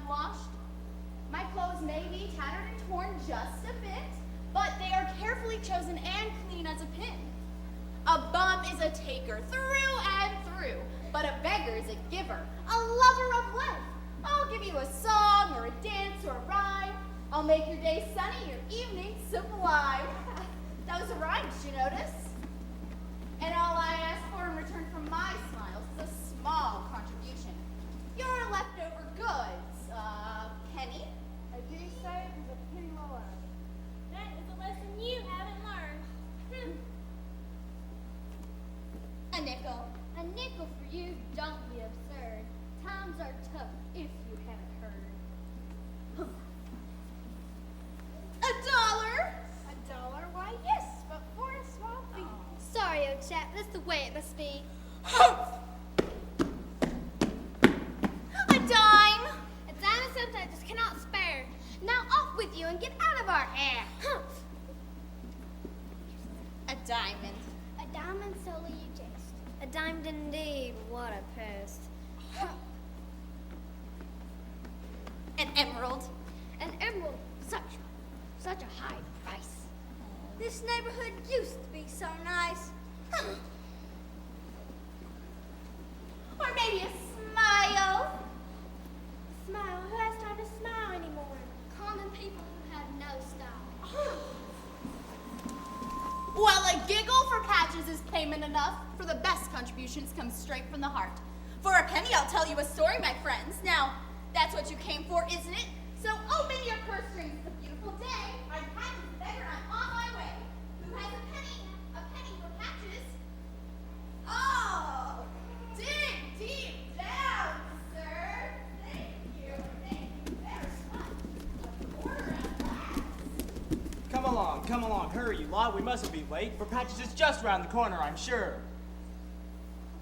unwashed. My clothes may be tattered and torn just a bit, but they are carefully chosen and clean as a pin. A bum is a taker through and through, but a beggar is a giver, a lover of life. I'll give you a song or a dance or a rhyme. I'll make your day sunny, your evening sublime. That was a rhyme, did you notice? And all I ask for in return for my smiles is a small contribution. Your leftover goods, penny? I do say it is a penny well earned. That is a lesson you haven't learned. A nickel. A nickel for you, don't be absurd. Times are tough, if you haven't heard. $1. $1? Why, yes, but for a small fee. Sorry, old chap, that's the way it must be. A dime. A dime is something I just cannot spare. Now off with you and get out of our hair. A diamond. A diamond solely you jest. A diamond indeed, what a pest. An emerald. An emerald, such a high price. This neighborhood used to be so nice. Or maybe a smile. Smile, who has time to smile anymore? Common people who have no style. Well, a giggle for patches is payment enough, for the best contributions come straight from the heart. For a penny, I'll tell you a story, my friends. Now, that's what you came for, isn't it? So open your purse strings. It's a beautiful day. I'm Patches the beggar. I'm on my way. Who has a penny? A penny for Patches. Oh, dig deep down, sir. Thank you very much. A quarter at last. Come along, hurry, you lot. We mustn't be late, for Patches is just round the corner, I'm sure.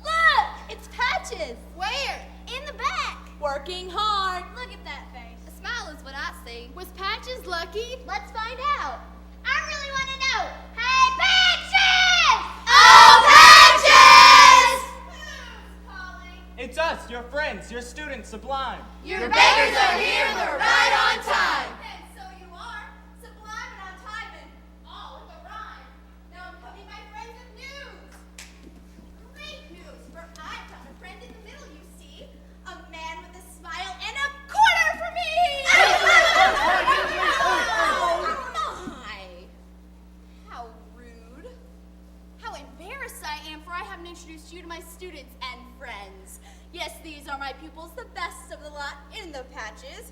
Look, it's Patches. Where? In the back. Working hard. Look at that face. A smile is what I see. Was Patches lucky? Let's find out. I really want to know. Hey, Patches! Oh, Patches! Who's calling? It's us, your friends, your students sublime. Your beggars are here. They're right on time. And so you are. Sublime and on time and all with a rhyme. Now I'm coming, my friends, with news. Great news, for I found a friend in the middle, you see. A man with a smile and a quarter for me! Oh, my. How rude. How embarrassed I am, for I haven't introduced you to my students and friends. Yes, these are my pupils, the best of the lot in the Patches.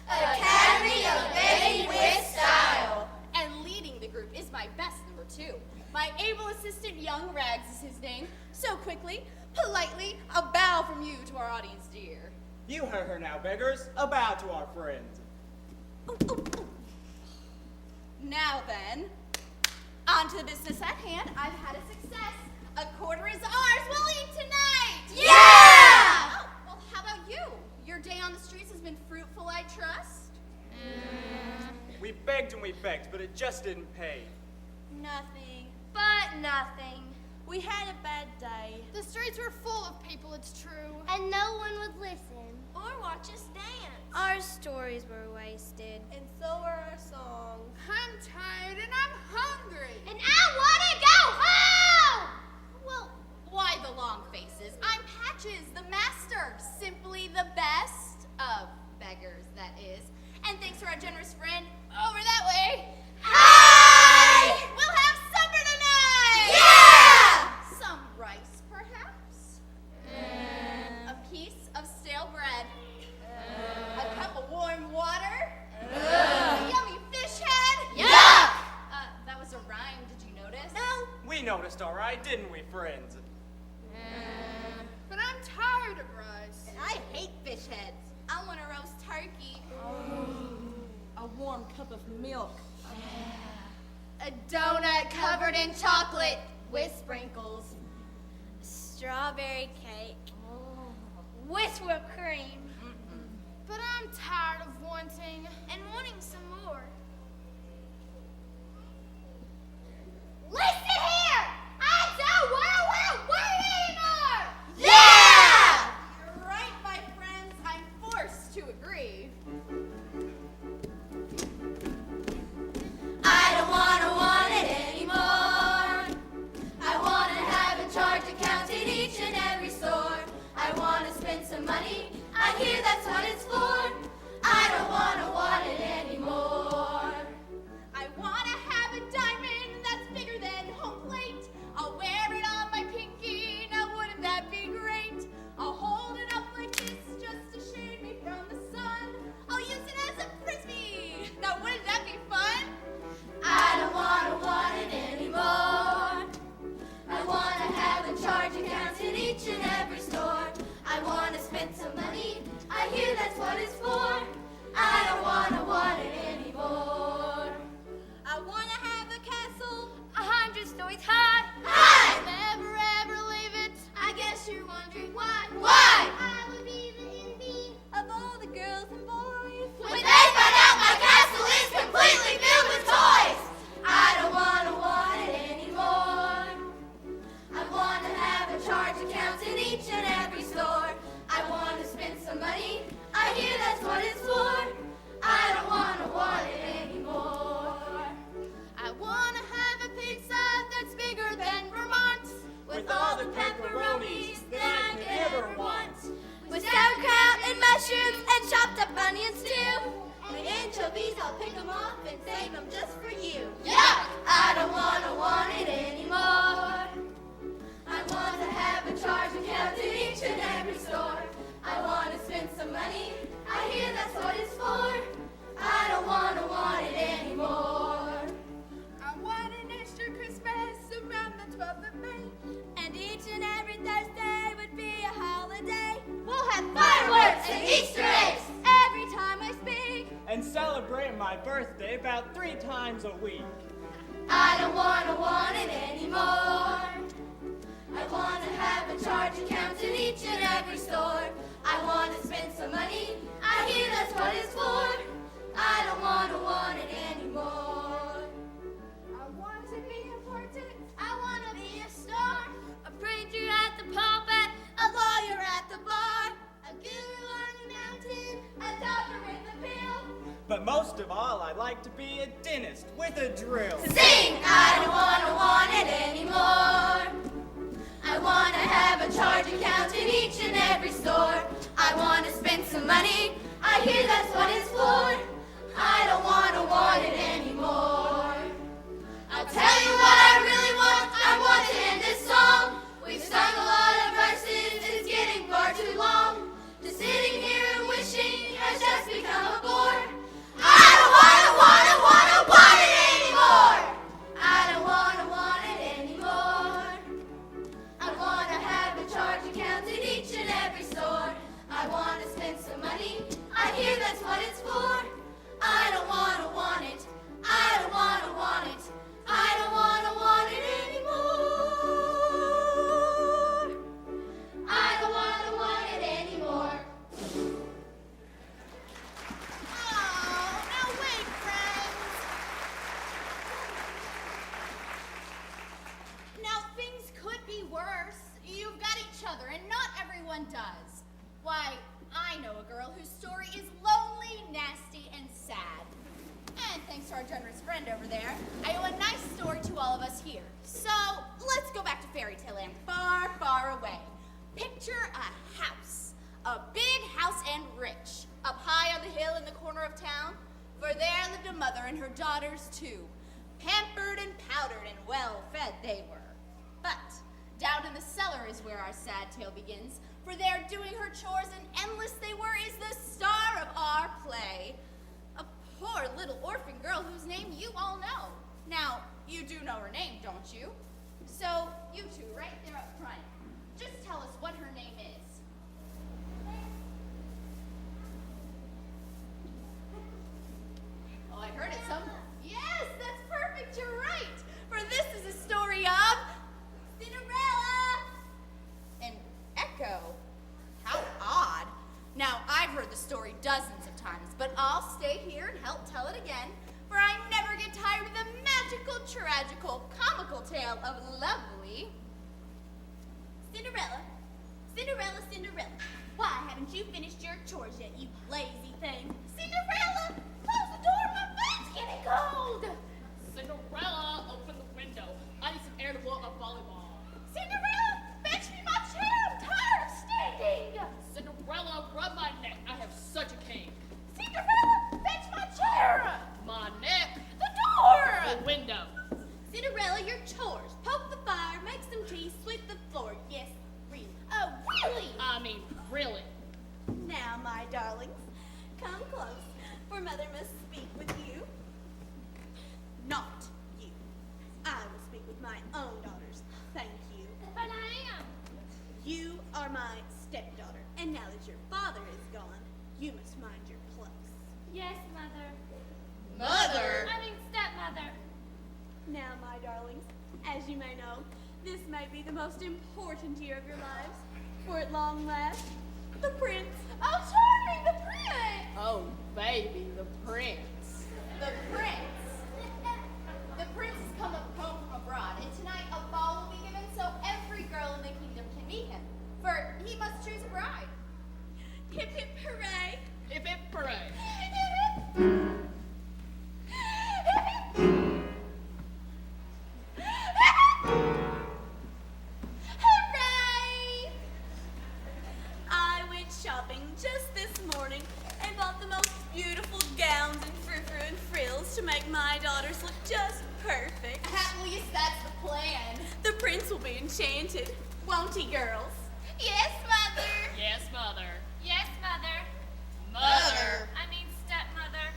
Academy of Begging with Style. And leading the group is my best number 2. My able assistant, Young Rags, is his name. So quickly, politely, a bow from you to our audience, dear. You heard her now, beggars. A bow to our friends. Now then, on to the business at hand. I've had a success. A quarter is ours. We'll eat tonight. Yeah! Oh, well, how about you? Your day on the streets has been fruitful, I trust? We begged and we begged, but it just didn't pay. Nothing. But nothing. We had a bad day. The streets were full of people, it's true. And no one would listen. Or watch us dance. Our stories were wasted. And so were our songs. I'm tired and I'm hungry. And I want to go home! Well, why the long faces? I'm Patches, the master. Simply the best of beggars, that is. And thanks to our generous friend over that way. Hi! We'll have supper tonight! Yeah! Some rice, perhaps? A piece of stale bread. A cup of warm water. A yummy fish head. Yuck! That was a rhyme, did you notice? No. We noticed all right, didn't we, friends? But I'm tired of rice. And I hate fish heads. I want a roast turkey. A warm cup of milk. A donut covered in chocolate with sprinkles. Strawberry cake. With whipped cream. But I'm tired of wanting. And wanting some more. Listen here! I don't want to wait anymore! Yeah! You're right, my friends. I'm forced to agree. girls and boys. When they find out my castle is completely filled with toys, I don't want it anymore. I want to have a charge account in each and every store. I want to spend some money, I hear that's what it's for. I don't want it anymore. I want to have a pizza that's bigger than Vermont, with all the pepperonis that I could ever want. With sauerkraut and mushrooms and chopped up onions too. And anchovies, I'll pick them off and save them just for you. Yeah! I don't want it anymore. I want to have a charge account in each and every store. I want to spend some money, I hear that's what it's for. I don't want it anymore. I want an extra Christmas around the 12th of May. And each and every Thursday would be a holiday. We'll have fireworks and Easter eggs every time I speak. And celebrate my birthday about 3 times a week. I don't want it anymore. I want to have a charge account in each and every store. I want to spend some money, I hear that's what it's for. I don't want it anymore. I want to be important. I want to be a star, a preacher at the pulpit, a lawyer at the bar, a guru on the mountain, a doctor with a pill. But most of all, I'd like to be a dentist with a drill. Sing! I don't want it anymore. I want to have a charge account in each and every store. I want to spend some money, I hear that's what it's for. I don't want it anymore. I'll tell you what I really want. I want to end this song. We've sung a lot of verses, it's getting far too long. Just sitting here and wishing has just become a bore. I don't want it anymore. I don't want it anymore. I want to have a charge account in each and every store. I want to spend some money, I hear that's what it's for. I don't want it. I don't want it. I don't want it anymore. I don't want it anymore. Oh, now wait, friends. Now things could be worse. You've got each other, and not everyone does. Why, I know a girl whose story is lonely, nasty, and sad. And thanks to our generous friend over there, I owe a nice story to all of us here. So, let's go back to fairy tale land, far, far away. Picture a house. A big house and rich. Up high on the hill in the corner of town. For there lived a mother and her daughters too. Pampered and powdered and well fed they were. But down in the cellar is where our sad tale begins. For there, doing her chores and endless they were, is the star of our play. A poor little orphan girl whose name you all know. Now, you do know her name, don't you? So, you two, right there up front, just tell us what her name is. Oh, I heard it somewhere. Yes, that's perfect, you're right. For this is a story of Cinderella. An echo. How odd. Now, I've heard the story dozens of times, but I'll stay here and help tell it again, for I never get tired of the magical, tragical, comical tale of lovely Cinderella. Cinderella, Cinderella. Why haven't you finished your chores yet, you lazy thing? Cinderella, close the door, my bed's getting cold. Cinderella, open the window. I need some air to blow up volleyball. Cinderella, fetch me my chair, I'm tired of standing. Cinderella, rub my neck. I have such a cane. Cinderella, fetch my chair. My neck. The door. The window. Cinderella, your chores. Poke the fire, make some tea, sweep the floor. Yes, really. Oh, really? I mean, really. Now, my darlings, come close, for Mother must speak with you. Not you. I will speak with my own daughters. Thank you. But I am. You are my stepdaughter, and now that your father is gone, you must mind your place. Yes, Mother. Mother? I mean stepmother. Now, my darlings, as you may know, this may be the most important year of your lives, for at long last, The prince. Oh, charming, the prince! Oh, baby, the prince. The prince. The prince has come home from abroad, and tonight a ball will be given so every girl in the kingdom can meet him. For he must choose a bride. Hip hip hooray. Hip hip hooray. Hooray! I went shopping just this morning and bought the most beautiful gowns and frou-frou and frills to make my daughters look just perfect. At least that's the plan. The prince will be enchanted, won't he, girls? Yes, Mother. Yes, mother. Yes, Mother. Mother. I mean stepmother.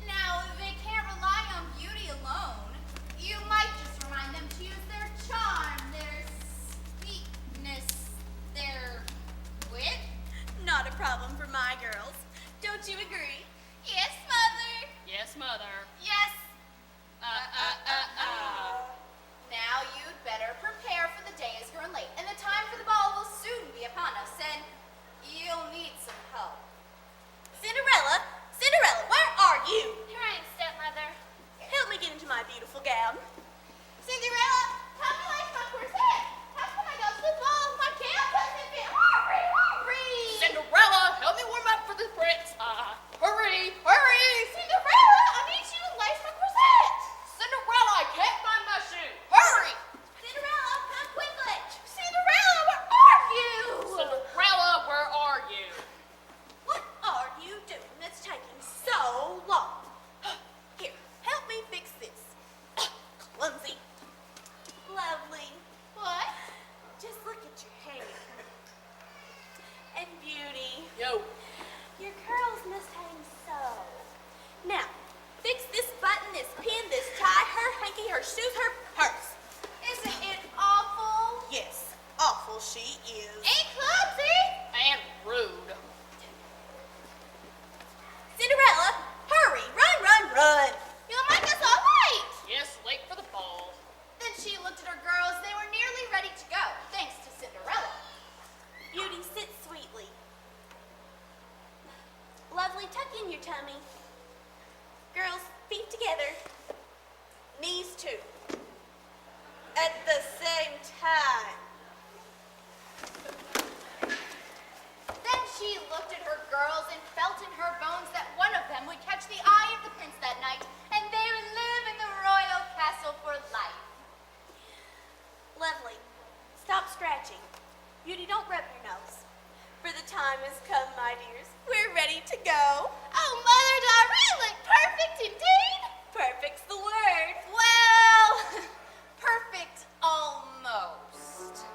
Now, they can't rely on beauty alone. You might just remind them to use their charm, their sweetness, their wit. Not a problem for my girls. Don't you agree? Yes, Mother. Yes, mother. Yes. Now you'd better prepare, for the day is growing late, and the time for the ball will soon be upon us, and you'll need some help. Cinderella, Cinderella, where are you? Here I am, stepmother. Help me get into my beautiful gown. Cinderella, help me lace my corset. How can I go to the ball if my gown doesn't fit? Hurry, hurry! Cinderella, help me warm up for the prince. Hurry, hurry. Cinderella, I need you to lace my corset. Cinderella, I can't find my shoe. Hurry. Cinderella, come quickly. Cinderella, where are you? Cinderella, where are you? What are you doing that's taking so long? Here, help me fix this. Clumsy. Lovely. What? Just look at your hair. And beauty. Yo. Your curls must hang so. Now, fix this button, this pin, this tie, her hanky, her shoes, her purse. Isn't it awful? Yes, awful she is. Ain't clumsy? And rude. Cinderella, hurry, run, run, run. You'll make us all late. Yes, late for the ball. Then she looked at her girls. They were nearly ready to go, thanks to Cinderella. Beauty, sit sweetly. Lovely, tuck in your tummy. Girls, feet together. Knees too. At the same time. Then she looked at her girls and felt in her bones that one of them would catch the eye of the prince that night, and they would live in the royal castle for life. Lovely, stop scratching. Beauty, don't rub your nose. For the time has come, my dears. We're ready to go. Oh, Mother, do I really look perfect indeed? Perfect's the word. Well, perfect almost.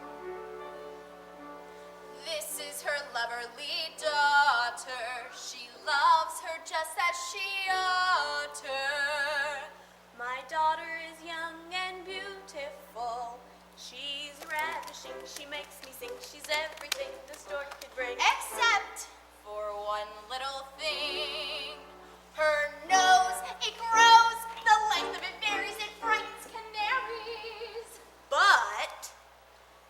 This is her loverly daughter. She loves her just as she ought her. My daughter is young and beautiful. She's ravishing, she makes me sing. She's everything the stork could bring. Except for one little thing. Her nose, it grows. The length of it varies. It frightens canaries. But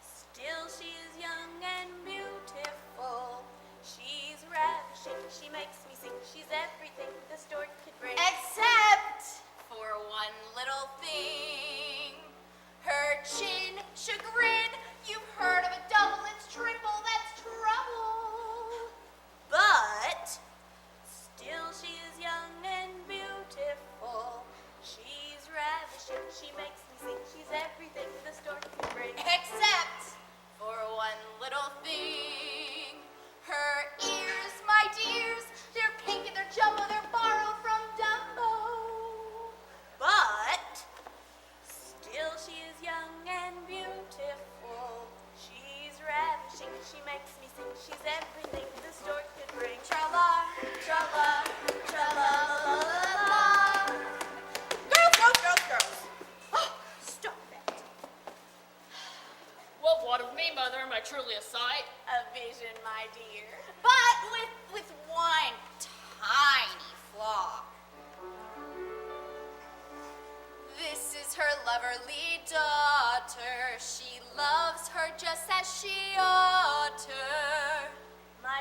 still she is young and beautiful. She's ravishing, she makes me sing. She's everything the stork could bring. Except for one little thing. Her chin, chagrin. You've heard of a double, it's triple, that's trouble. But still she is young and beautiful. She's ravishing, she makes me sing. She's everything the stork could bring. Except for one little thing. Her ears, my dears, they're pink and they're jumbo, they're borrowed from Dumbo. But still she is young and beautiful. She's ravishing, she makes me sing. She's everything the stork could bring. Tra-la, tra-la, tra-la-la-la-la. Girls, girls, girls, girls. Oh, stop that. Well, what of me, mother? Am I truly a sight? A vision, my dear. But with one tiny flaw. This is her loverly daughter. She loves her just as she ought her. My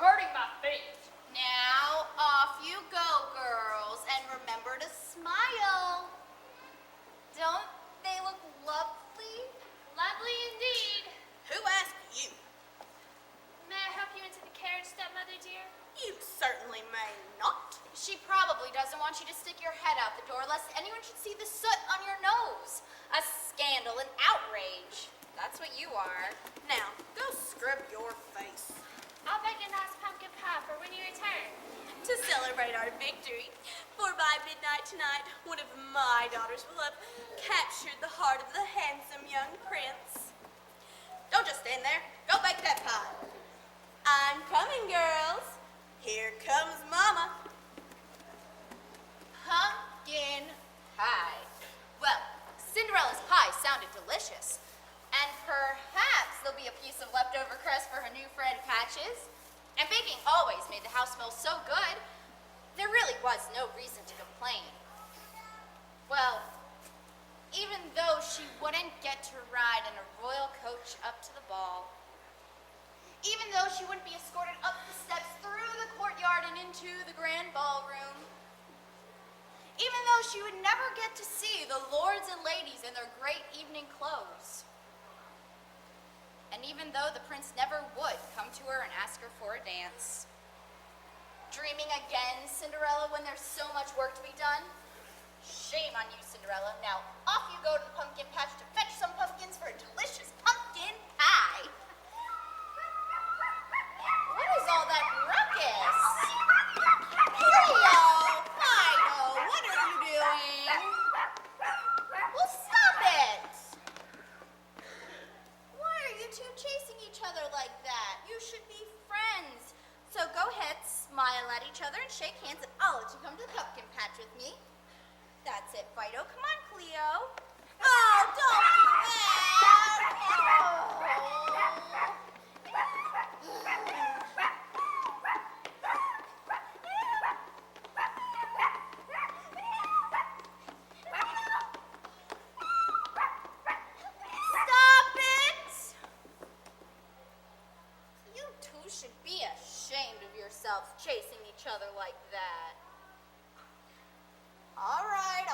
hurting my feet. Now, off you go, girls, and remember to smile. Don't they look lovely? Lovely indeed. Who asked you? May I help you into the carriage, stepmother dear? You certainly may not. She probably doesn't want you to stick your head out the door lest anyone should see the soot on your nose. A scandal, an outrage. That's what you are. Now, go scrub your face. I'll bake a nice pumpkin pie for when you return. To celebrate our victory, for by midnight tonight, one of my daughters will have captured the heart of the handsome young prince. Don't just stand there. Go bake that pie. I'm coming, girls. Here comes Mama. Pumpkin pie. Well, Cinderella's pie sounded delicious. And perhaps there'll be a piece of leftover crust for her new friend Patches. And baking always made the house smell so good, there really was no reason to complain. Well, even though she wouldn't get to ride in a royal coach up to the ball, even though she wouldn't be escorted up the steps, through the courtyard, and into the grand ballroom, even though she would never get to see the lords and ladies in their great evening clothes, and even though the prince never would come to her and ask her for a dance. Dreaming again, Cinderella, when there's so much work to be done? Shame on you, Cinderella. Now, off you go to the pumpkin patch to fetch some pumpkins for a delicious pumpkin pie. What is all that ruckus? Cleo! Fido! What are you doing? Well, stop it! Why are you two chasing each other like that? You should be friends. So go ahead, smile at each other and shake hands, and I'll let you come to the pumpkin patch with me. That's it, Fido. Come on, Cleo. Oh, don't do that! Stop it! You two should be ashamed of yourselves chasing each other like that. All right,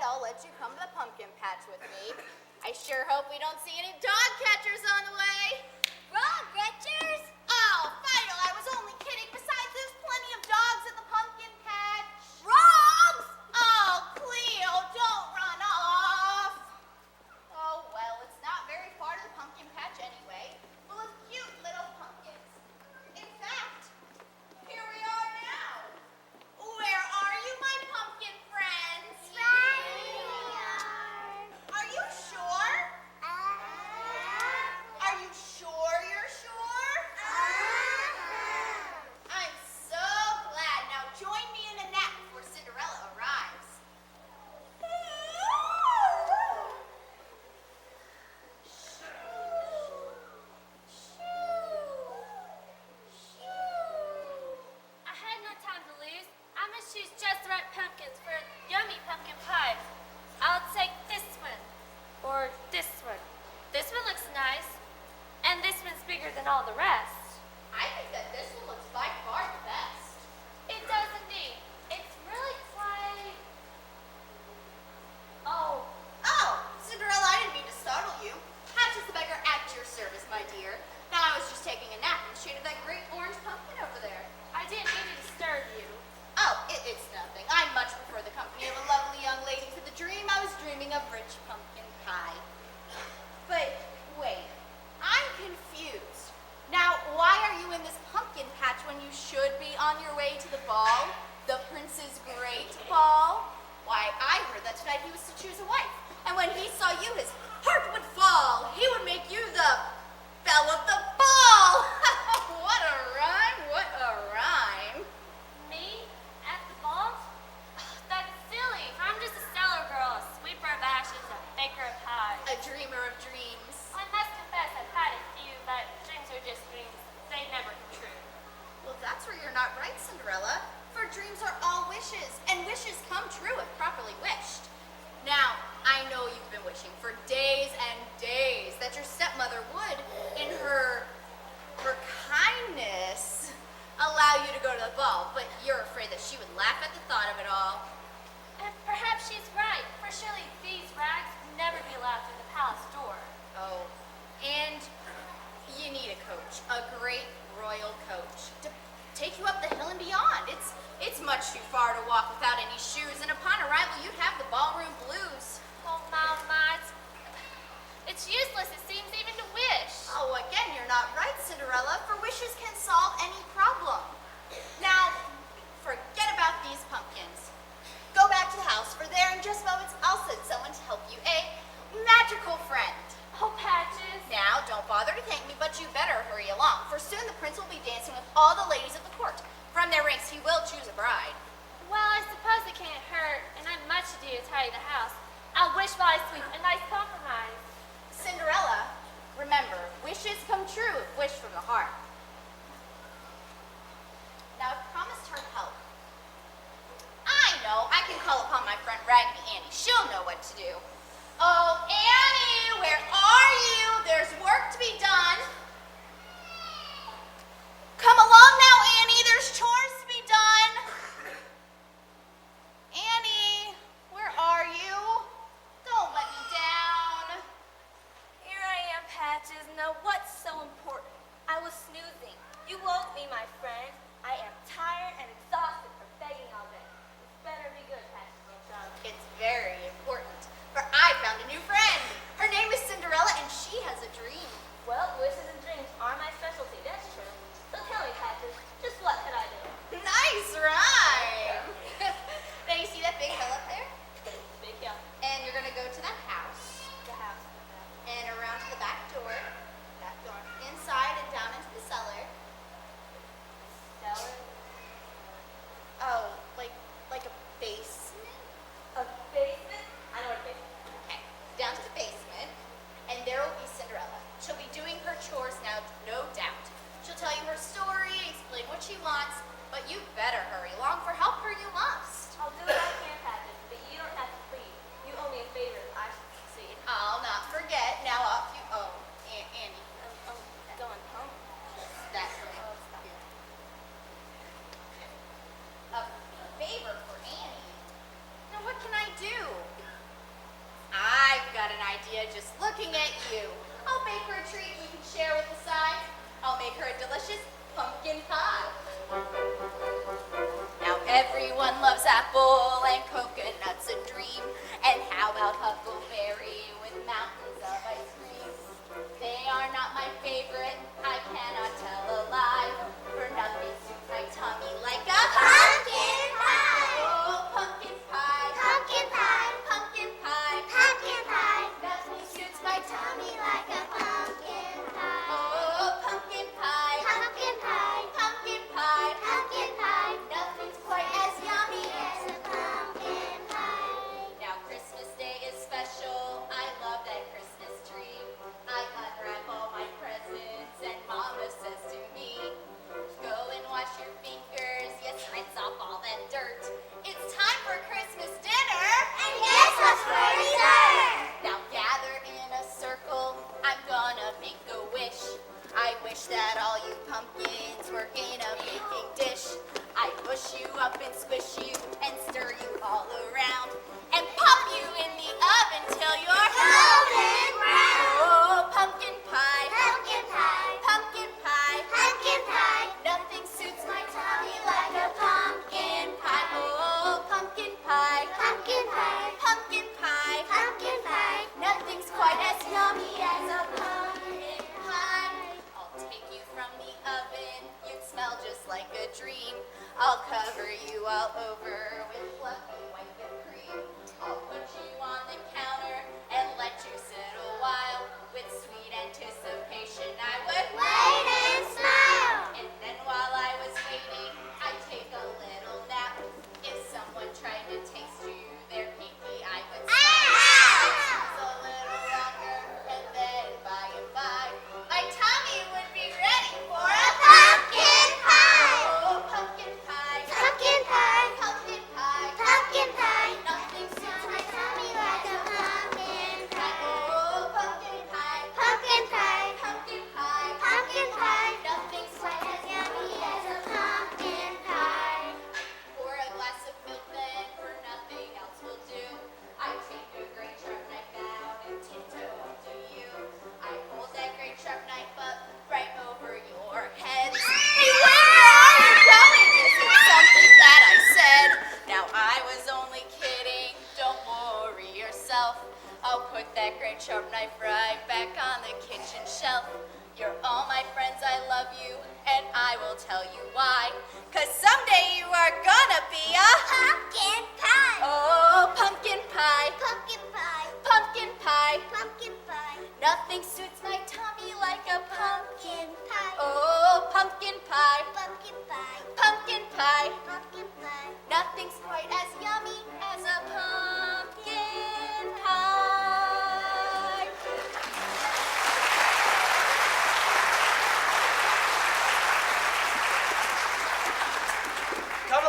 I'll let you come to the pumpkin patch with me. I sure hope we don't see any dog catchers on the way. Wrong, Gretchers! Oh, Fido, I was only kidding. Besides, there's plenty of dogs at the pumpkin patch. Wrong! Oh, Cleo, don't run off. Oh, well, it's not very far to the pumpkin patch anyway, full of cute little pumpkins. In fact, here we are now. Where are you, my pumpkin friends? Are you sure? Are you sure you're sure? I'm so glad. Now join me in a nap before Cinderella arrives. I had no time to lose. I must choose just the right pumpkins for a yummy pumpkin pie. I'll take this one. Or this one. This one looks nice. And this one's bigger than all the rest. I think that this one looks by far the best. It does indeed. It's really quite... Oh, Cinderella, I didn't mean to startle you. Patches the beggar at your service, my dear. Now I was just taking a nap in the shade of that great orange pumpkin over there. I didn't mean to disturb you. Oh, it's nothing. I much prefer the company of a lovely young lady to the dream I was dreaming of rich pumpkin pie. But wait, I'm confused. Now, why are you in this pumpkin patch when you should be on your way to the ball? The prince's great ball? Why, I heard that tonight he was to choose a wife. And when he saw you, his heart would fall. He would make you the belle of the ball. What a rhyme, what a rhyme. Me? At the ball? That's silly. I'm just a cellar girl, a sweeper of ashes, a baker of pies. A dreamer of dreams. I must confess I've had a few, but dreams are just dreams. They never come true. Well, that's where you're not right, Cinderella. For dreams are all wishes, and wishes come true if properly wished. Now, I know you've been wishing for days and days that your stepmother would, in her kindness, to go to the ball, but you're afraid that she would laugh at the thought of it all. And perhaps she's right, for surely these rags would never be allowed through the palace door. Oh, and you need a coach, a great royal coach, to take you up the hill and beyond. It's much too far to walk without any shoes, and upon arrival, you'd have the ballroom blues. Oh, Mama, it's useless, it seems, even to wish. Oh, again, you're not right, Cinderella, for wishes can solve any problem. Now, forget about these pumpkins. Go back to the house, for there in just moments I'll send someone to help you, a magical friend. Oh, Patches. Now, don't bother to thank me, but you better hurry along, for soon the prince will be dancing with all the ladies of the court. From their ranks, he will choose a bride. Well, I suppose it can't hurt, and I'm much ado to tidy the house. I'll wish while I sweep, a nice compromise. Cinderella, remember, wishes come true if wished from the heart. Now, I've promised her help. I know, I can call upon my friend Raggedy Annie. She'll know what to do. Oh, Annie, where are you? There's work to be done. Come along now, Annie, there's chores to be done. Annie, where are you? Don't let me down. Here I am, Patches. Now, what's so important? I was snoozing. You woke me, my friend. I am tired and exhausted from begging all day. This better be good, Patches, my child. It's very important, for I found a new friend. Her name is Cinderella, and she has a dream. Well, wishes and dreams are my specialty, that's true. So tell me, Patches, just what could I do? Nice rhyme. Now, you see that big hill up there? Big hill. And you're going to go to that house. The house. And around to the back door. That door. Inside and down into the cellar. Cellar? Oh, like a basement? A basement? I know what a basement is. Okay. Down to the basement. And there will be Cinderella. She'll be doing her chores now, no doubt. She'll tell you her story, explain what she wants, but you better hurry along, for help her you must. I'll do what I can, Patches, but you don't have to plead. You owe me a favor if I should succeed. I'll not forget. Now off you. Oh, Andy. I'm going home. That's right. A favor for Annie? Now what can I do? I've got an idea just looking at you. I'll make her a treat we can share with the sides. I'll make her a delicious pumpkin pie. Now everyone loves apple and coconuts a dream. And how about huckleberry with mountains of ice cream? They are not my favorite, I cannot tell a lie. For nothing suits my tummy like a pumpkin pie. Oh, pumpkin pie. Pumpkin pie. Pumpkin pie. Pumpkin pie. Nothing suits my tummy like a pumpkin pie. Oh, pumpkin pie. Pumpkin pie. Pumpkin pie. Pumpkin pie. Nothing's quite as yummy as a pumpkin pie. Now Christmas Day is special. I love that Christmas tree. I unwrap all my presents and Mama says to me, go and wash your fingers, yes, rinse off all that dirt. It's time for Christmas dinner. And guess what's for dessert? Now gather in a circle, I'm gonna make a wish. I wish that all you pumpkins were in a baking dish. I push you up and squish you and stir you all around and pop you in the oven till you're golden brown. Oh, pumpkin pie. Pumpkin pie. Pumpkin pie. Pumpkin pie. Nothing suits my tummy like a pumpkin pie. Oh, pumpkin pie. Pumpkin pie. Pumpkin pie. Pumpkin pie. Nothing's quite as yummy as a pumpkin pie. I'll take you from the oven. You'd smell just like a dream. I'll cover you all over with fluffy white whipped cream. I'll put you on the counter and let you sit a while. With sweet anticipation, I would wait and smile. And then while I was waiting, I'd take a little nap. If someone tried to taste you, their pinky I would snap. It's a little longer, and then by and by, my tummy would be ready for a pumpkin pie. Oh, pumpkin pie. Pumpkin pie. Pumpkin pie. Pumpkin pie. Nothing suits my tummy like a pumpkin pie. Oh, pumpkin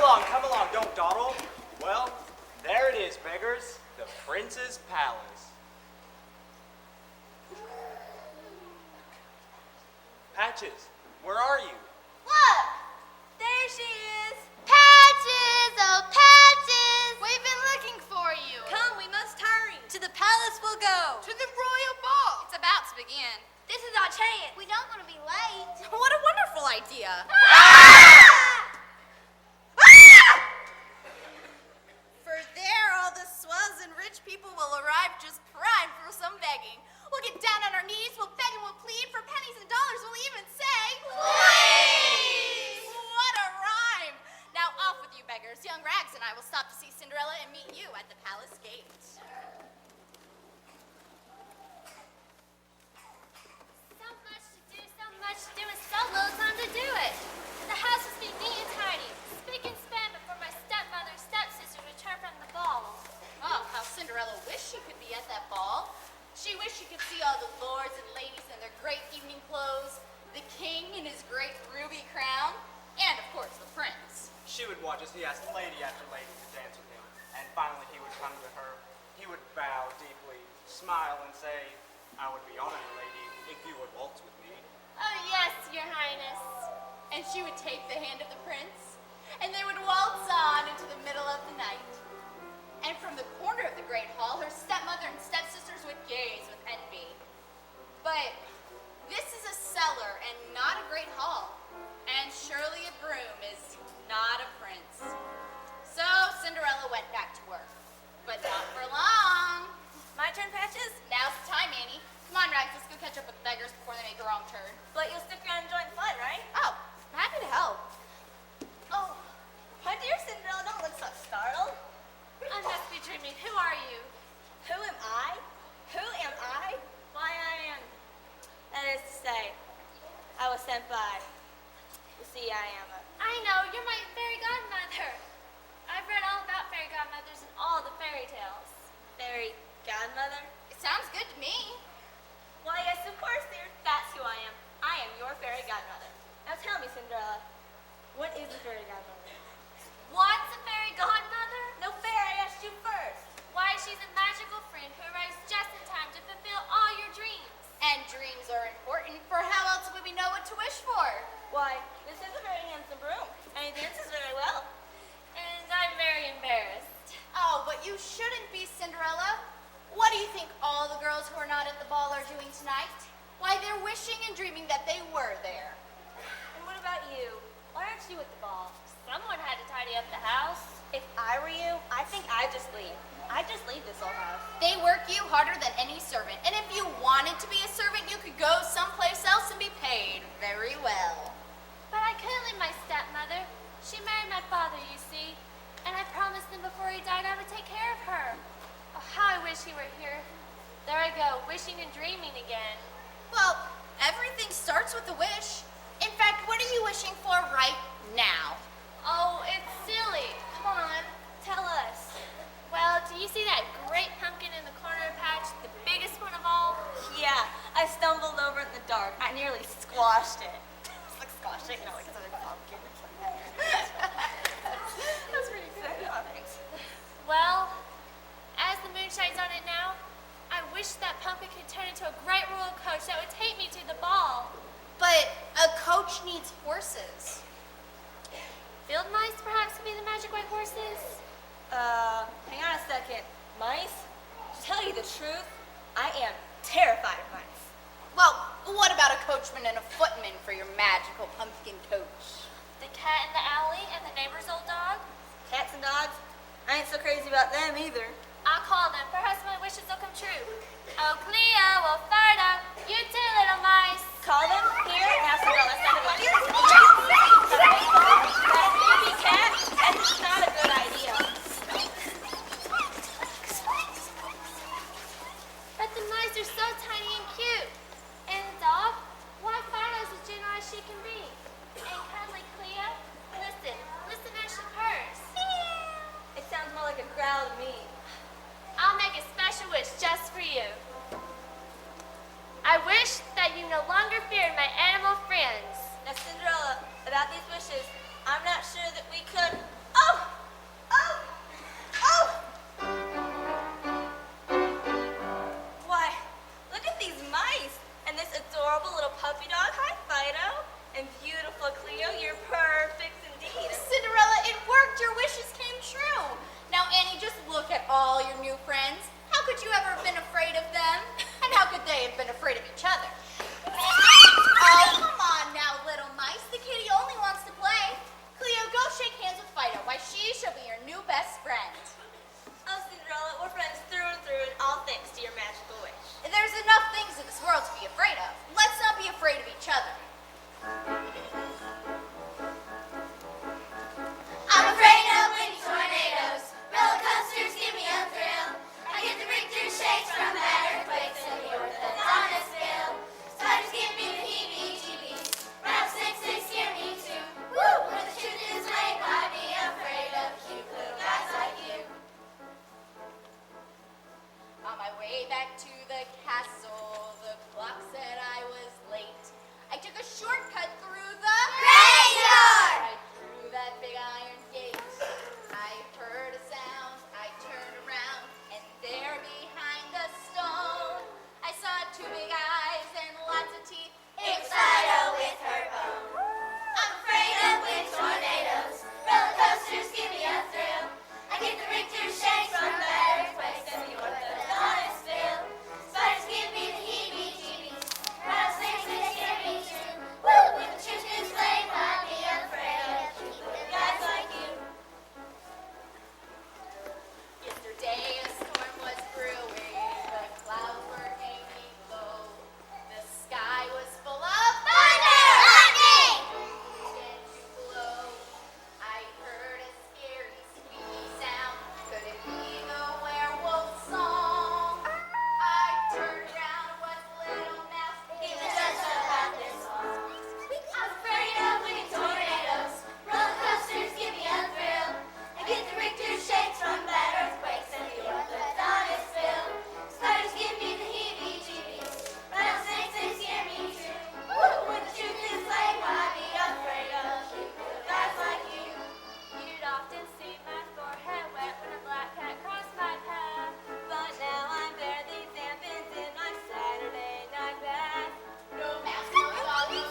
come along, don't dawdle. Well, there it is, beggars, the prince's palace. Patches, where are you? Look! There she is! Patches, oh Patches! We've been looking for you. Come, we must hurry. To the palace we'll go. To the royal ball. It's about to begin. This is our chance. We don't want to be late. What a wonderful idea. For there, all the swells and rich people will arrive just primed for some begging. We'll get down on our knees, we'll beg and we'll plead for pennies and dollars, we'll even say, please! What a rhyme! Now off with you beggars. Young Rags and I will stop to see Cinderella and meet you at the palace gate. So much to do, and so little time to do it. The house must be neat and tidy, spick and span before my stepmother and stepsisters return from the ball. Oh, how Cinderella wished she could be at that ball. She wished she could see all the lords and ladies in their great evening clothes, the king in his great ruby crown, and of course the prince. She would watch as he asked lady after lady to dance with him, and finally he would come to her. He would bow deeply, smile, and say, I would be honored, lady, if you would waltz with me. Oh yes, your highness. And she would take the hand of the prince, and they would waltz on into the middle of the night. And from the corner of the great hall, her stepmother and stepsisters would gaze with envy. But this is a cellar and not a great hall, and surely a broom is not a prince. So Cinderella went back to work, but not for long. My turn, Patches? Now's the time, Annie. Come on, Rags, let's go catch up with the beggars before they make a wrong turn. But you'll stick around and join the fun, right? Oh, I'm happy to help. Oh, my dear Cinderella, don't look so startled. I must be dreaming. Who are you? Who am I? Who am I? Why, I am. That is to say, I was sent by. You see, I am a... I know, you're my fairy godmother. I've read all about fairy godmothers in all the fairy tales. Fairy godmother? It sounds good to me. Why, yes, of course, dear. That's who I am. I am your fairy godmother. Now tell me, Cinderella, what is a fairy godmother? What's a fairy godmother? No fair, I asked you first. Why, she's a magical friend who arrives just in time to fulfill all your dreams. And dreams are important, for how else would we know what to wish for? Why, this is a very handsome broom, and he dances very well. And I'm very embarrassed. Oh, but you shouldn't be, Cinderella. What do you think all the girls who are not at the ball are doing tonight? Why, they're wishing and dreaming that they were there. And what about you? Why aren't you at the ball? Someone had to tidy up the house. If I were you, I think I'd just leave. I'd just leave this old house. They work you harder than any servant. And if you wanted to be a servant, you could go someplace else and be paid very well. But I couldn't leave my stepmother. She married my father, you see. And I promised him before he died I would take care of her. Oh, how I wish he were here. There I go, wishing and dreaming again. Well, everything starts with a wish. In fact, what are you wishing for right now? Oh, it's silly. Come on, tell us. Well, do you see that great pumpkin in the corner of the patch, the biggest one of all? Yeah, I stumbled over in the dark. I nearly squashed it. It's like squashed it, you know, like it's a pumpkin or something. That's pretty exciting. Oh, thanks. Well, as the moon shines on it now, I wish that pumpkin could turn into a great royal coach that would take me to the ball. But a coach needs horses. Field mice, perhaps, could be the magic white horses? Hang on a second. Mice? To tell you the truth, I am terrified of mice. Well, what about a coachman and a footman for your magical pumpkin coach? The cat in the alley and the neighbor's old dog? Cats and dogs? I ain't so crazy about them either. I'll call them. Perhaps my wishes will come true. Oh, Cleo, well, Farda, you too, little mice. Call them here and have Cinderella send them on you. That baby cat? That's not a good idea. But the mice are so tiny and cute. And the dog? Why, Farda's as gentle as she can be. And cuddly Cleo? Listen as she purrs. It sounds more like a growl to me. I'll make a special wish just for you. I wish that you no longer feared my animal friends. Now, Cinderella, about shake hands with Fido. Why, she shall be your new best friend. Oh, Cinderella, we're friends through and through, and all thanks to your magical wish. There's enough things in this world to be afraid of. Let's not be afraid of each other. I'm afraid of windy tornadoes. Roller coasters give me a thrill. I get the Richter shakes from bad earthquakes and the orthodontist bill. Spiders give me the heebie-jeebies. Rattlesnakes, they scare me too. Woo! When the truth is laid, why be afraid of cute little guys like you? On my way back to the castle, the clock said I was late. I took a shortcut through the graveyard! Right through that big iron gate. I heard a sound, I turned around, and there behind the stone, I saw two big eyes and lots of teeth. It was Fido with her bone. I'm afraid of wind tornadoes. Roller coasters give me a thrill. I get the Richter shakes from the earthquakes and the orthodontist bill. Spiders give me the heebie-jeebies. Rattlesnakes, they scare me too. Woo! When the truth is laid, why be afraid of cute little guys like you? Yesterday a storm was brewing, the clouds were hanging low. The sky was full of thunder, Lightning! began to blow. I heard a scary squeaky sound. Could it be the werewolf song? I turned around, was little mouse. He was just about this long. I'm afraid of windy tornadoes. Roller coasters give me a thrill. I get the Richter shakes from bad earthquakes and the orthodontist bill. Spiders give me the heebie-jeebies. Rattlesnakes, they scare me too. Woo! When the truth is laid, why be afraid of cute little guys like you? You'd often see my forehead wet when a black cat crossed my path. But now I'm barely dampened in my Saturday night bath. No mouse, no swallow,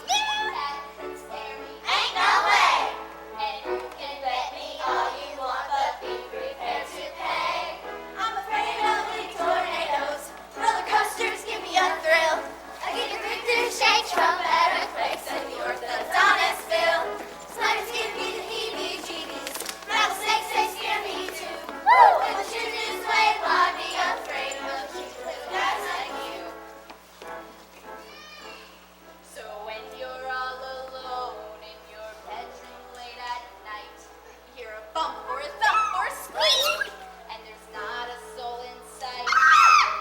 that could scare me. Ain't no way! And you can bet me all you want, but be prepared to pay. I'm afraid of windy tornadoes. Roller coasters give me a thrill. I get the Richter shakes from bad earthquakes and the orthodontist bill. Spiders give me the heebie-jeebies. Rattlesnakes, they scare me too. Woo! When the truth is laid, why be afraid of cute little guys like you? So when you're all alone in your bedroom late at night, you hear a bump or a thump or a squeak, and there's not a soul in sight.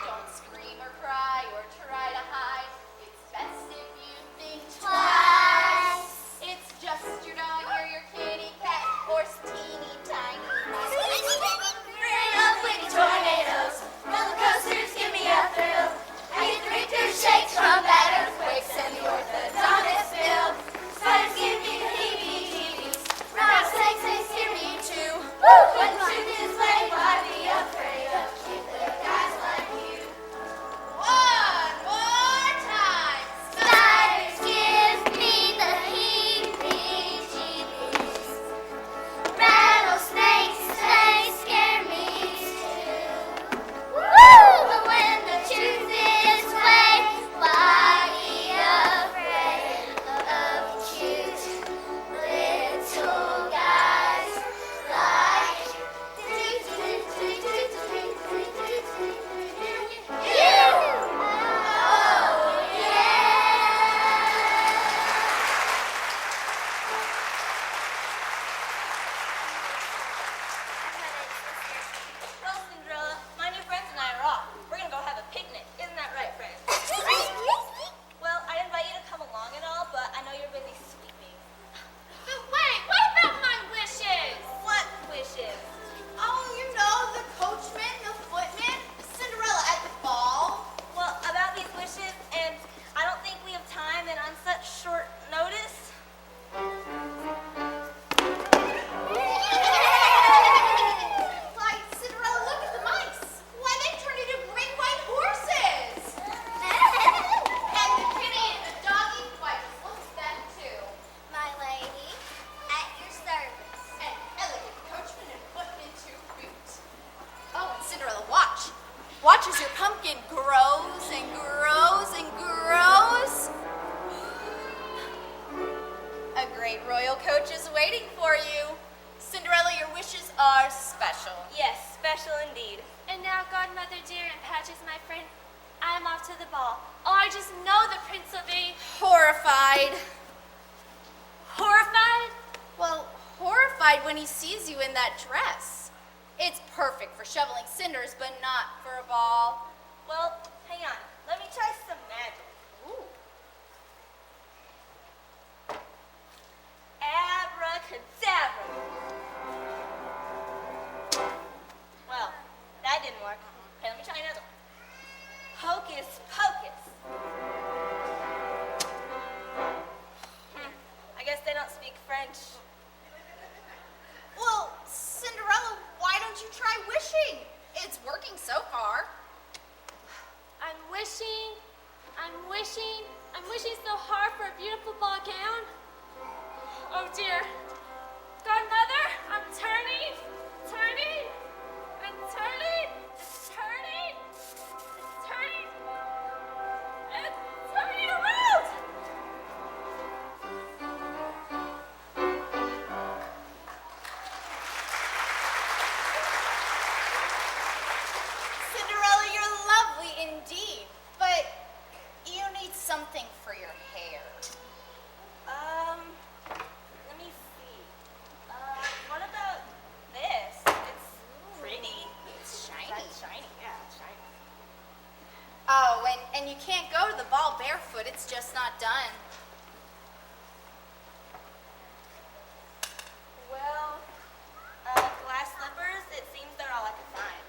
Don't scream or cry or try to hide. It's best if you think twice. It's just your dog or your kitty cat or teeny tiny mice. Afraid of windy tornadoes. Roller coasters give me a thrill. I get the Richter shakes from bad earthquakes and the orthodontist bill. Spiders give me the heebie-jeebies. Rattlesnakes, they scare me too. Woo! When the truth is laid, why be afraid of cute little guys like you? One more time. Spiders give me the heebie-jeebies. Rattlesnakes, they scare me too. Woo! But when the truth is laid, why be afraid of cute little guys like you? Oh, Well, Cinderella, my new friends and I are off. We're gonna go have a picnic. Isn't that right, friends? Well, I invite you to come along and all, but I know you're busy sweeping. But wait, what about my wishes? What wishes? Oh, you know, the coachman, the footman, Cinderella at the ball. Well, about these wishes, and I don't think we have time and on such short notice. Why, Cinderella, look at the mice. Why, they've turned into great white horses. And the kitty and the doggy, why, just look at them too. My lady, at your service. And elegant coachman and footman to boot. Oh, and Cinderella, watch. Watch as your pumpkin grows and grows and grows. A great royal coach is waiting for you. Godmother dear and Patches, my friend, I'm off to the ball. Oh, I just know the prince will be Horrified. horrified. Well, horrified when he sees you in that dress. It's perfect for shoveling cinders, but not for a ball. Well, hang on. Let me try some magic. Ooh. Abracadabra. Well, that didn't work. Okay, let me try another one. Hocus pocus. I guess they don't speak French. Well, Cinderella, why don't you try wishing? It's working so far. I'm wishing so hard for a beautiful ball gown. Oh dear. Godmother, I'm turning, and turning, and turning, around. Cinderella, you're lovely indeed, but you need something for your hair. Let me see. What about this? It's pretty. It's shiny. That's shiny, yeah, it's shiny. Oh, and you can't go to the ball barefoot. It's just not done. Well, glass slippers, it seems they're all I can find.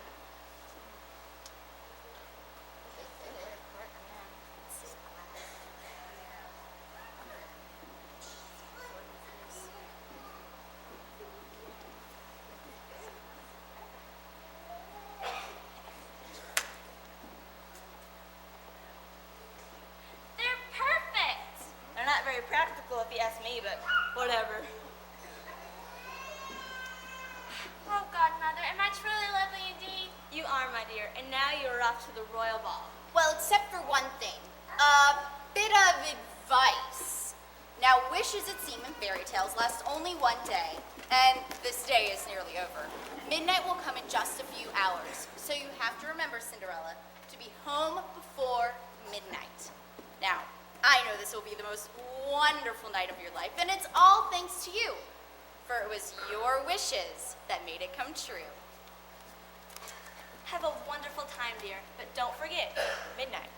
They're perfect. They're not very practical if you ask me, but whatever. Oh, Godmother, am I truly lovely indeed? You are, my dear, and now you are off to the royal ball. Well, except for one thing. A bit of advice. Now, wishes, it seems, in fairy tales last only one day, and this day is nearly over. Midnight will come in just a few hours, so you have to remember, Cinderella, to be home before midnight. Now, I know this will be the most wonderful night of your life, and it's all thanks to you, for it was your wishes that made it come true. Have a wonderful time, dear, but don't forget, midnight.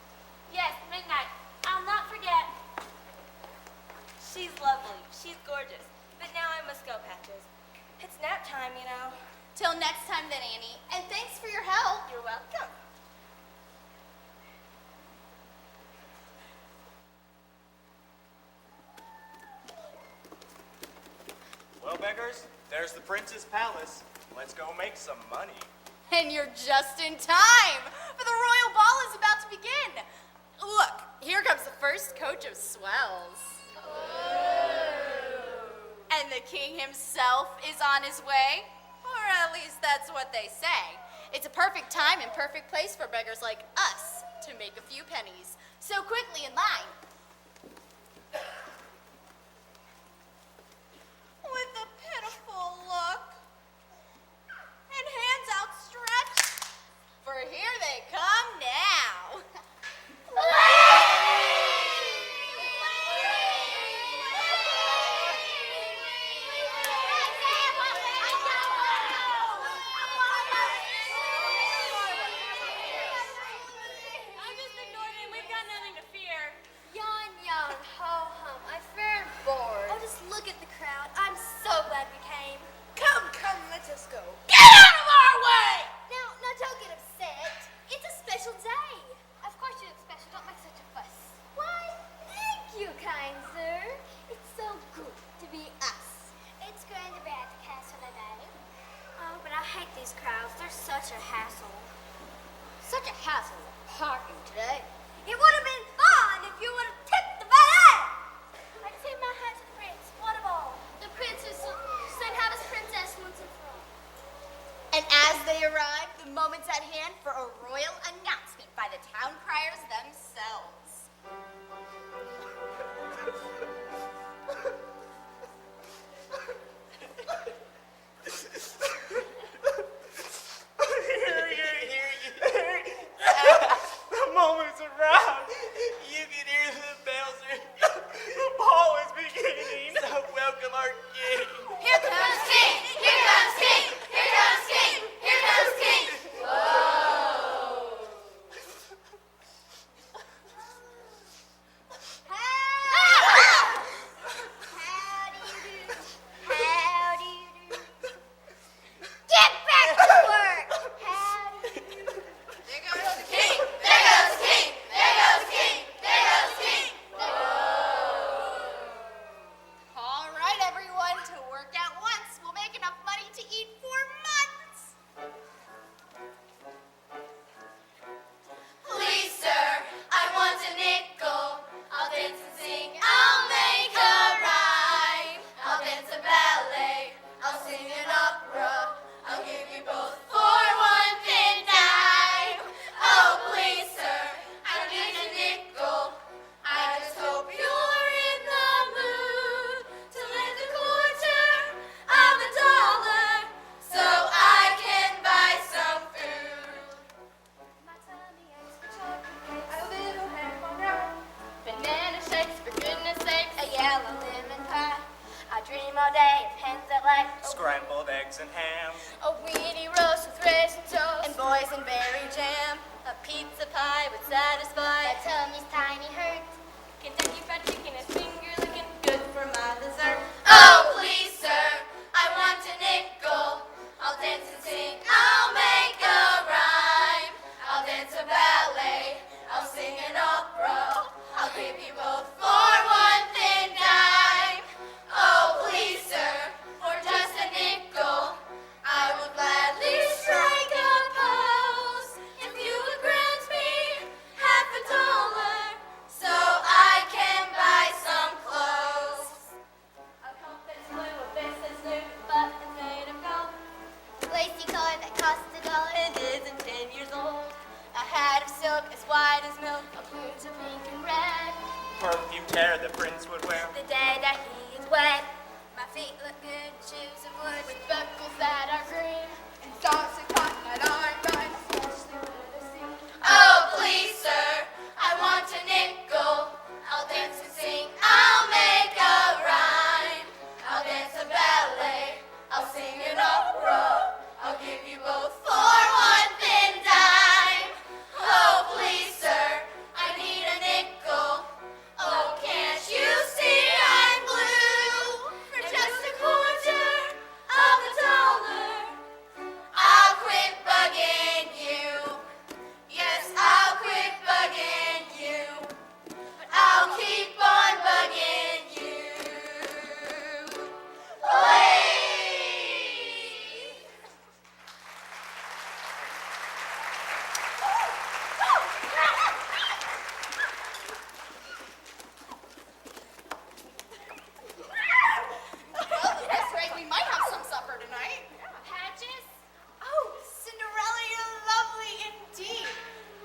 Yes, midnight. I'll not forget. She's lovely, she's gorgeous, but now I must go, Patches. It's nap time, you know. Till next time then, Annie, and thanks for your help. You're welcome. Well, beggars, there's the prince's palace. Let's go make some money. And you're just in time, for the royal ball is about to begin. Look, here comes the first coach of swells. And the king himself is on his way, or at least that's what they say. It's a perfect time and perfect place for beggars like us to make a few pennies. So quickly in line. With a pitiful look and hands outstretched, for here they come now. I'm just ignoring him. We've got nothing to fear. Yawn, yawn, ho hum. I'm very bored. Oh, just look at the crowd. I'm so glad we came. Come, let us go. Get out of our way! Now don't get upset. It's a special day. Of course you look special. Don't make such a fuss. Why, thank you, kind sir. It's so good to be us. It's going to be at the castle today. Oh, but I hate these crowds. They're such a hassle. Such a hassle parking today. It would have been fun if you would have tipped the valet. I tip my hat to the prince. What of all? The princess said have his princess once and for all. And as they arrive, the moment's at hand for a royal announcement by the town criers themselves. scrambled eggs and ham. A weenie roast with raisin toast. And boysenberry jam. A pizza pie would satisfy. My tummy's tiny hurt. Kentucky fried chicken is finger looking good for my dessert. Oh, please, sir, I want a nickel. I'll dance and sing, I'll make a rhyme. I'll dance a ballet, I'll sing an opera. I'll give you both for one thin dime. Oh, please, sir, for just a nickel, I will gladly strike a pose. If you would grant me half a dollar, so I can buy some clothes. A coat that's blue, a vest that's new, but it's made of gold. Lacy collar that costs $1. It isn't 10 years old. A hat of silk as white as milk. A boots of pink and red. Perfumed hair the prince would wear. The day that he is wed. My feet look good, shoes of wood. With buckles that are green and socks of cotton that aren't mine. Oh, please, sir, I want a nickel. I'll dance and sing, I'll make a rhyme. I'll dance a ballet, I'll sing an opera. I'll give you both for one thin dime. Oh, please, sir, I need a nickel. Oh, can't you see I'm blue? For just a quarter of a dollar, I'll quit bugging you. Yes, I'll quit bugging you. But I'll keep on bugging you. Please. Well, at this rate, we might have some supper tonight. Patches? Oh, Cinderella, you're lovely indeed.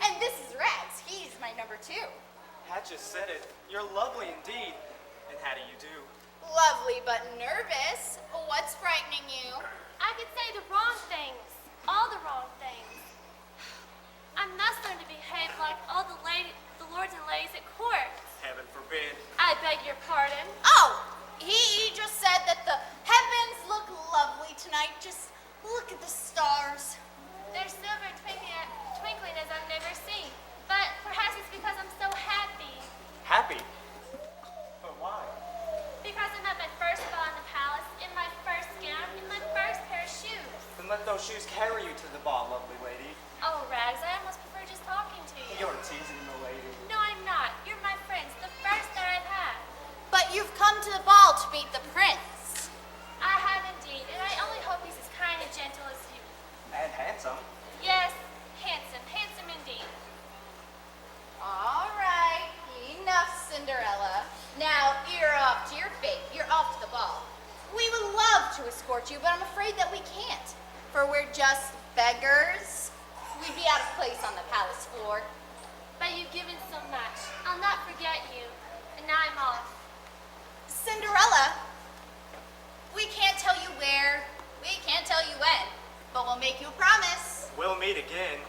And this is Rags. He's my number 2. Hatches said it. You're lovely indeed. And how do you do? Lovely but nervous. What's frightening you? I could say the wrong things. All the wrong things. I must learn to behave like all the lords and ladies at court. Heaven forbid. I beg your pardon. Oh, he just said that the heavens look lovely tonight. Just look at the stars. They're silver twinkling as I've never seen. But perhaps it's because I'm so happy. Happy. But why? Because I'm at my first ball in the palace, in my first gown, in my first pair of shoes. Then let those shoes carry you to the ball, lovely lady. Oh, Rags, I almost prefer just talking to you. You're teasing the lady. No, I'm not. You're my friends, the first that I've had. But you've come to the ball to meet the prince. I have indeed, and I only hope he's as kind and gentle as you. And handsome. Yes, handsome, handsome indeed. All right, enough, Cinderella. Now you're off to your fate. You're off to the ball. We would love to escort you, but I'm afraid that we can't, for we're just beggars. We'd be out of place on the palace floor. But you've given so much. I'll not forget you. And now I'm off. Cinderella, we can't tell you where, we can't tell you when, but we'll make you a promise. We'll meet again.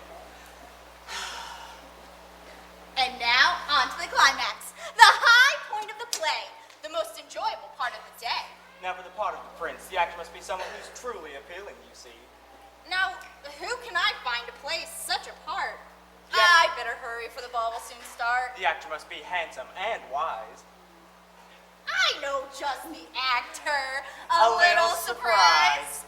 And now, on to the climax, the high point of the play, the most enjoyable part of the day. Now for the part of the prince, the actor must be someone who's truly appealing, you see. Now, who can I find to play such a part? Yes. I better hurry, for the ball will soon start. The actor must be handsome and wise. I know just the actor. A little surprise.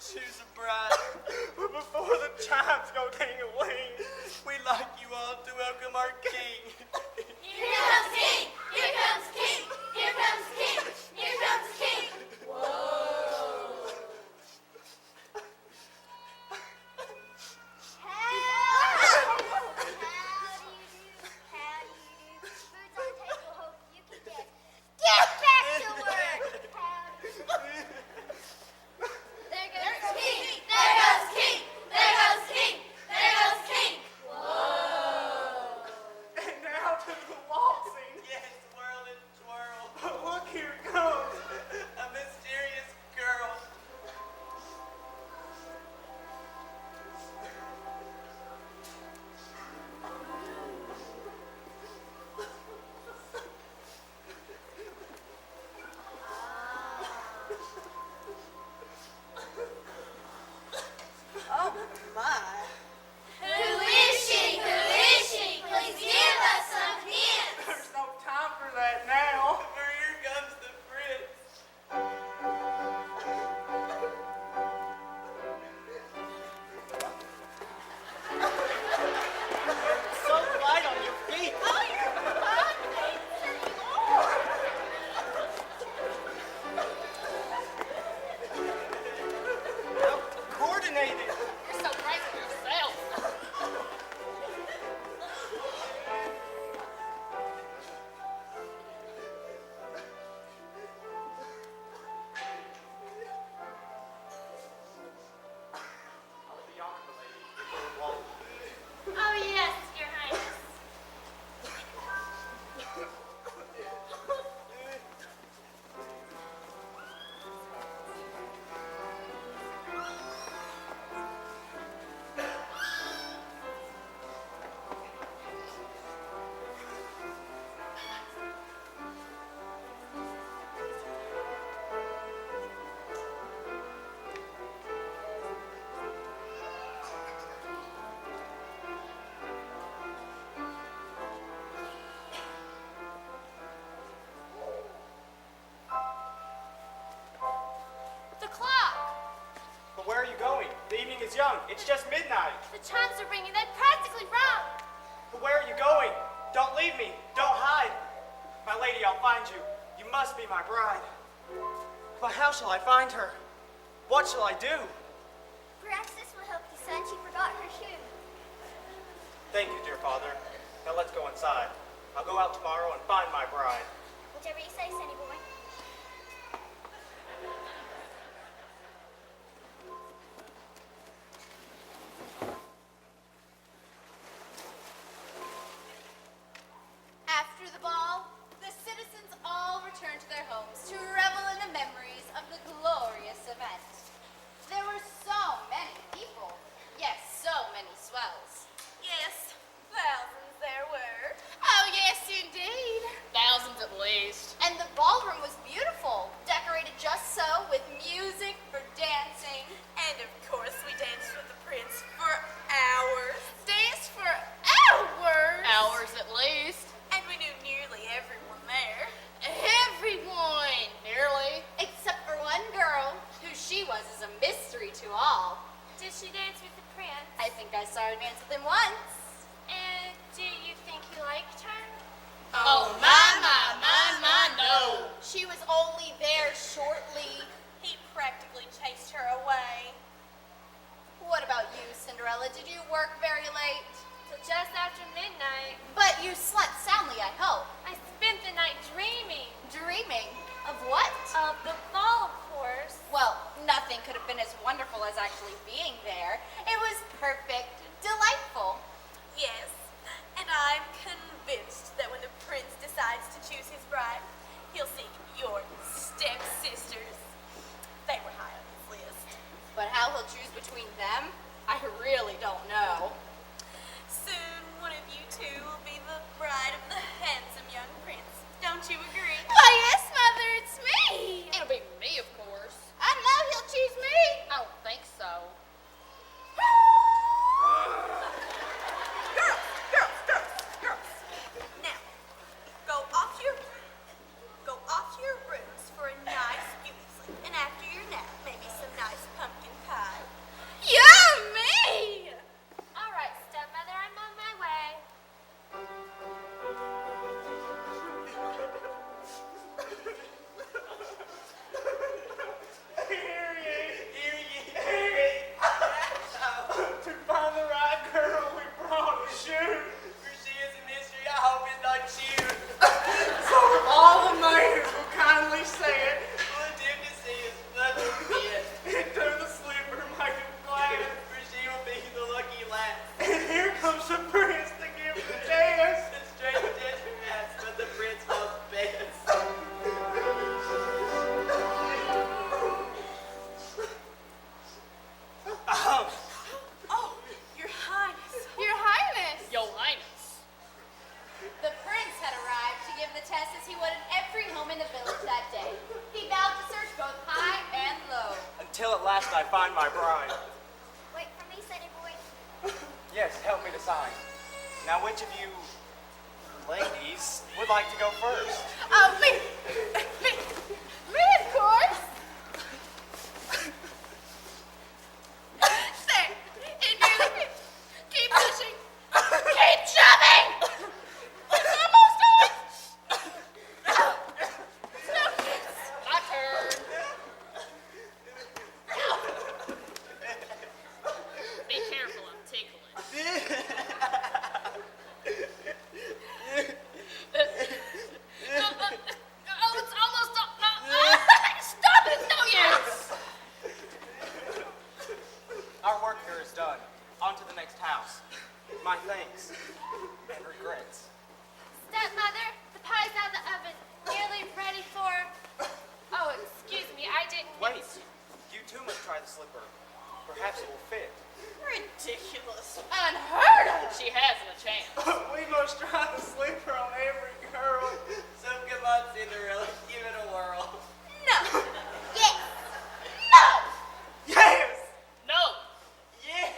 choose a bride. But before the chimes go ding-a-ling, we'd like you all to welcome our king. Here comes King! Here comes King! Here comes King! Here comes King! And now to the waltzing. Yes, twirl and twirl. But look, here comes a mysterious girl. Oh my. Who is she? Who is she? Please give us some hints. There's no time for that now. For here comes the prince. So light on your feet. Oh, you're fine. How coordinated. You're so great with yourself. I'll be honored, my lady, if you would walk. Oh, yes, Your Highness. The clock! But where are you going? The evening is young. It's just midnight. The chimes are ringing. They're practically wrong. But where are you going? Don't leave me. Don't hide. My lady, I'll find you. You must be my bride. But how shall I find her? What shall I do? Perhaps this will help you, son. She forgot her shoe. Thank you, dear father. Now let's go inside. I'll go out tomorrow and find my bride. Whichever you say, sonny boy. After the ball, the citizens all returned to their homes to revel in the memories of the glorious event. There were so many people. Yes, so many swells. Yes, thousands there were. Oh, yes, indeed. Thousands at least. And the ballroom was beautiful, decorated just so with music for dancing. And of course, we danced with the prince for hours. Danced for hours. Hours at least. And we knew nearly everyone there. Everyone. Nearly. Except for one girl, who she was is a mystery to all. Did she dance with the prince? I think I saw her dance with him once. And do you think he liked her? Oh, my, no. She was only there shortly. He practically chased her away. What about you, Cinderella? Did you work very late? Till just after midnight. But you slept soundly, I hope. I spent the night dreaming. Dreaming? Of what? Of the ball, of course. Well, nothing could have been as wonderful as actually being there. It was perfect, delightful. Yes, and I'm convinced that when the prince decides to choose his bride, he'll seek your stepsisters. They were high on his list. But how he'll choose between them, I really don't know. Soon, one of you two will be the bride of the handsome young prince. Don't you agree? Why, yes, Mother, it's me. It'll be me, of course. I know he'll choose me. I don't think so. Girls. Now, go off to your rooms for a nice beauty sleep, and after your nap, maybe some nice pumpkin pie. until at last I find my bride. Wait for me, city boy. Yes, help me to sign. Now, which of you ladies would like to go first? Oh, me, of course. There, it nearly fit. Keep pushing. Keep shoving. It's almost done. No kiss. My turn. Be careful, I'm tickling. Oh, it's almost up. Stop it, no use. Our work here is done. On to the next house. My thanks and regrets. Stepmother, the pie's out of the oven. Nearly ready for... Oh, excuse me, I didn't... Wait, you too must try the slipper. Perhaps it will fit. Ridiculous. Unheard of. She hasn't a chance. We must try the slipper on every girl. So come on, Cinderella, give it a whirl. No. Yes. No. Yes! No. Yes!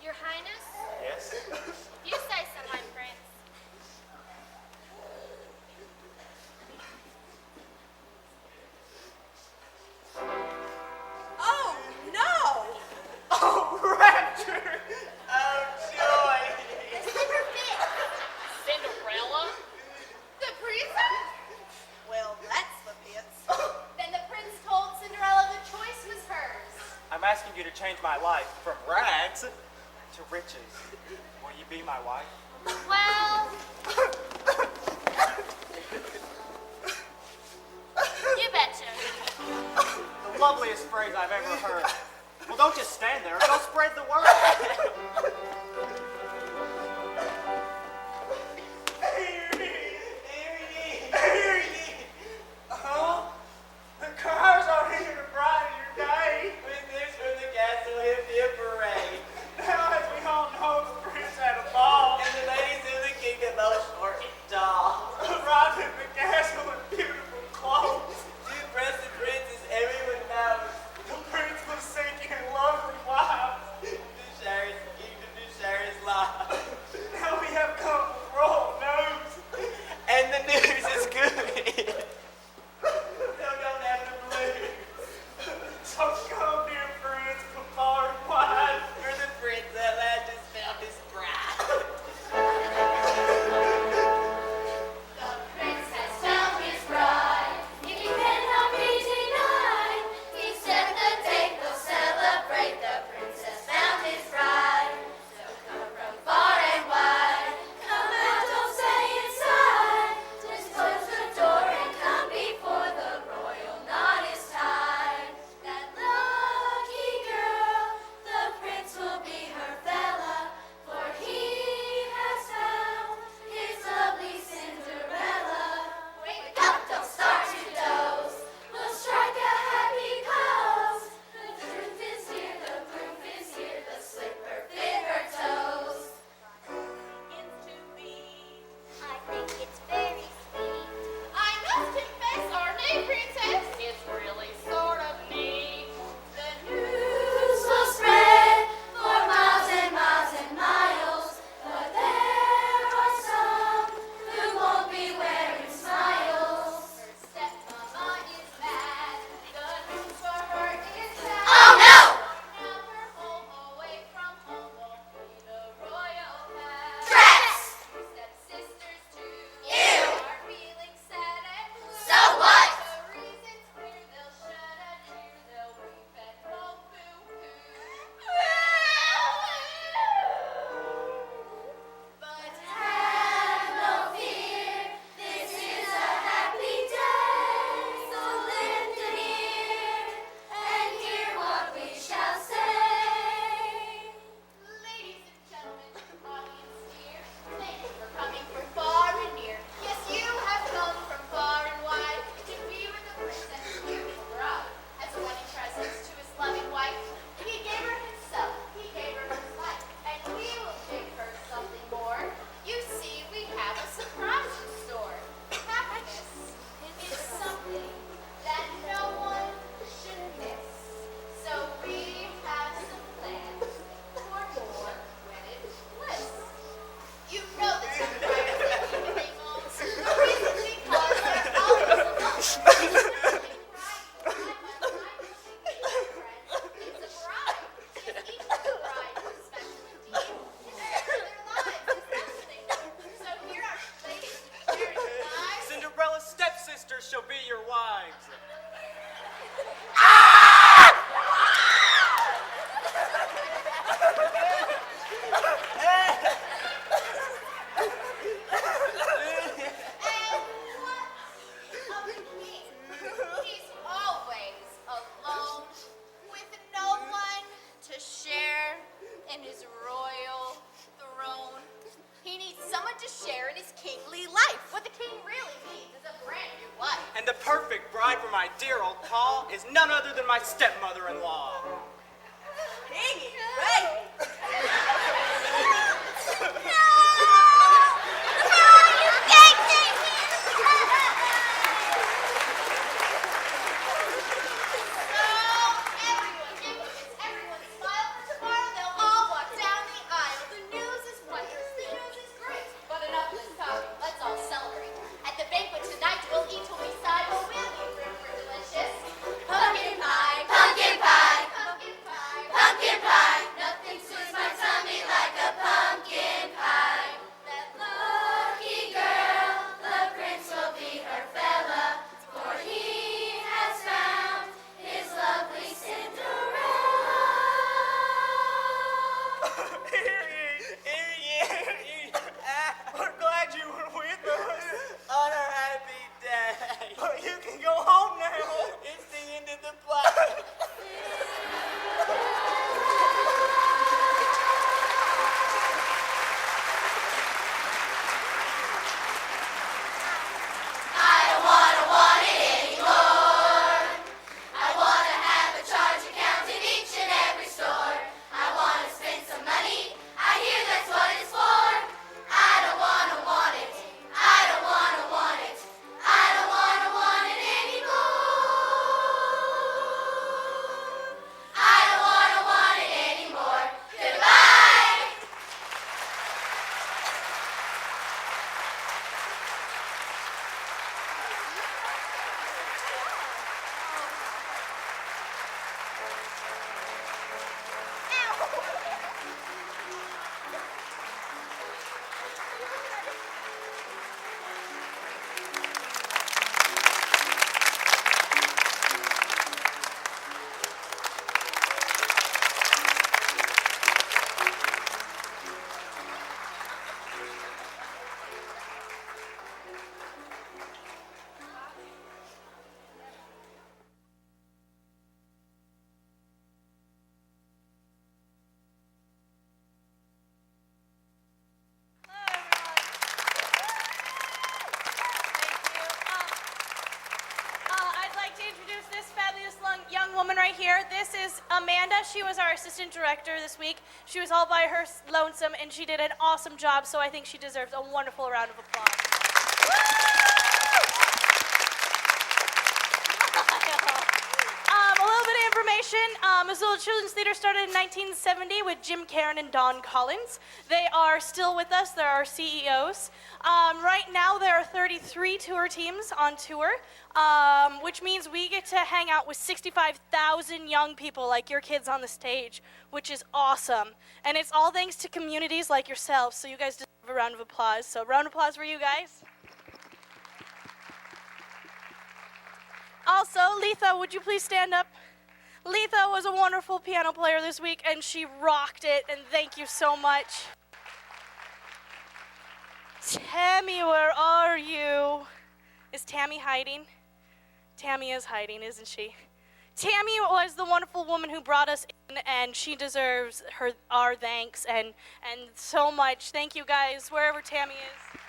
Your Highness? Yes? You say so, my prince. Oh, no. Oh, rapture! Oh, joy! The slipper fits. Cinderella? The princess? Well, that's the pits. Then the prince told Cinderella the choice was hers. I'm asking you to change my life from rags to riches. Will you be my wife? Well... You betcha. The loveliest phrase I've ever heard. Well, don't just stand there. Go spread the word. Huh? The cars are here to brighten your day. With this from the castle hip parade. Now, as we all know, the prince had a ball. And the ladies of the kingdom are short and tall. Arrived at the castle in beautiful clothes. Two present princes everyone knows. The prince was seeking lovely wives. To share his kingdom, to share his life. And the perfect bride for my dear old Paul is none other than my stepmother-in-law. Piggy, right? Everyone smile for tomorrow. They'll all walk down the aisle. The news is wondrous. The news is great. But enough of this talking. Let's all celebrate. At the banquet tonight, we'll eat till we sigh, but we'll leave room for delicious pumpkin pie, pumpkin pie, pumpkin pie, pumpkin pie. Nothing soothes my tummy like a pumpkin pie. That lucky girl, the prince will be her fella, for he has found his lovely Cinderella. We're glad you were with us On our happy day. but you can go home now. It's the end of the play. I don't want it anymore. I wanna have a charge account in each and every store. I wanna spend some money. I hear that's what it's for. I don't wanna want it. I don't wanna want it. I don't wanna want it anymore. I don't wanna want it anymore. Goodbye. I'd like to introduce this fabulous young woman right here. This is Amanda. She was our assistant director this week. She was all by her lonesome, and she did an awesome job, so I think she deserves a wonderful round of applause. A little bit of information. Missoula Children's Theater started in 1970 with Jim Caron and Don Collins. They are still with us. They're our CEOs. Right now, there are 33 tour teams on tour, which means we get to hang out with 65,000 young people like your kids on the stage, which is awesome. And it's all thanks to communities like yourselves, so you guys deserve a round of applause. So round of applause for you guys. Also, Letha, would you please stand up? Letha was a wonderful piano player this week, and she rocked it, and thank you so much. Tammy, where are you? Is Tammy hiding? Tammy is hiding, isn't she? Tammy was the wonderful woman who brought us in, and she deserves our thanks and so much. Thank you guys, wherever Tammy is.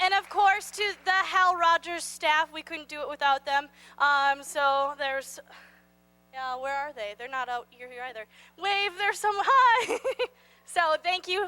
And of course, to the Hal Rogers staff, we couldn't do it without them. So there's, yeah, where are they? They're not out here either. Wave, there's some, hi! So thank you.